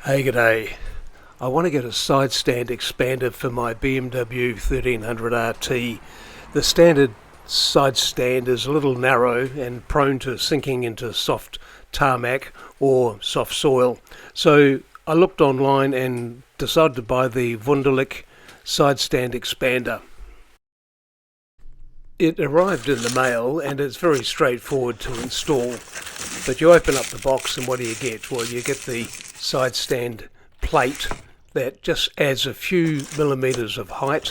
Hey, g'day. I want to get a side stand expander for my BMW 1300 RT. The standard side stand is a little narrow and prone to sinking into soft tarmac or soft soil. So I looked online and decided to buy the Wunderlich side stand expander. It arrived in the mail and it's very straightforward to install. But you open up the box and what do you get? Well, you get the side stand plate that just adds a few millimeters of height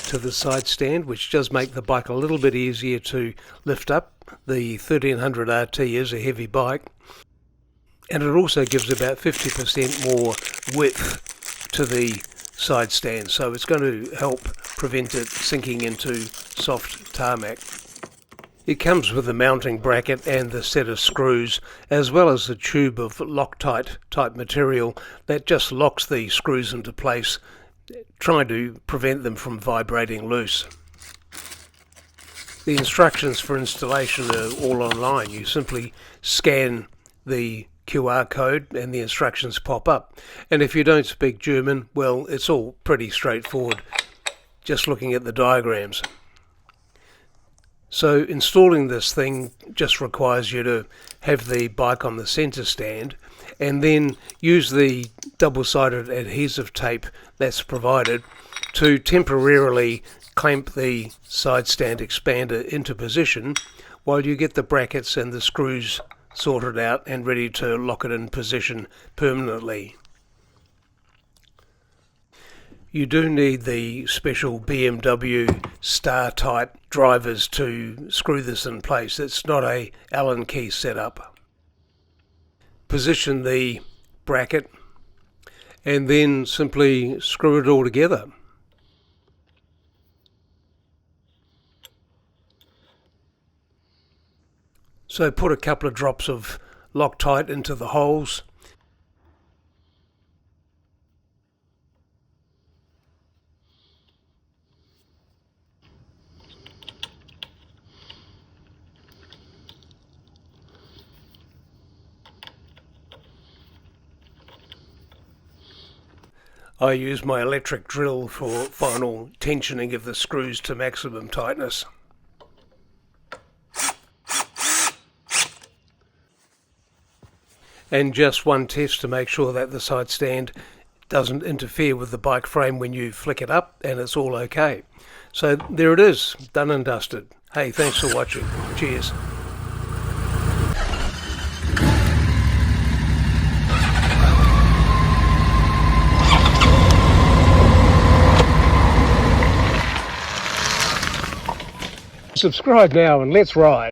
to the side stand, which does make the bike a little bit easier to lift up. The 1300 RT is a heavy bike, and it also gives about 50% more width to the side stand, so it's going to help prevent it sinking into soft tarmac. It comes with a mounting bracket and the set of screws, as well as a tube of Loctite type material that just locks the screws into place, trying to prevent them from vibrating loose. The instructions for installation are all online. You simply scan the QR code and the instructions pop up. And if you don't speak German, well, it's all pretty straightforward, just looking at the diagrams. So installing this thing just requires you to have the bike on the center stand and then use the double-sided adhesive tape that's provided to temporarily clamp the side stand expander into position while you get the brackets and the screws sorted out and ready to lock it in position permanently. You do need the special BMW star type drivers to screw this in place. It's not a Allen key setup. Position the bracket and then simply screw it all together. So put a couple of drops of Loctite into the holes. I use my electric drill for final tensioning of the screws to maximum tightness. And just one test to make sure that the side stand doesn't interfere with the bike frame when you flick it up, and it's all okay. So there it is, done and dusted. Hey, thanks for watching. Cheers. Subscribe now and let's ride.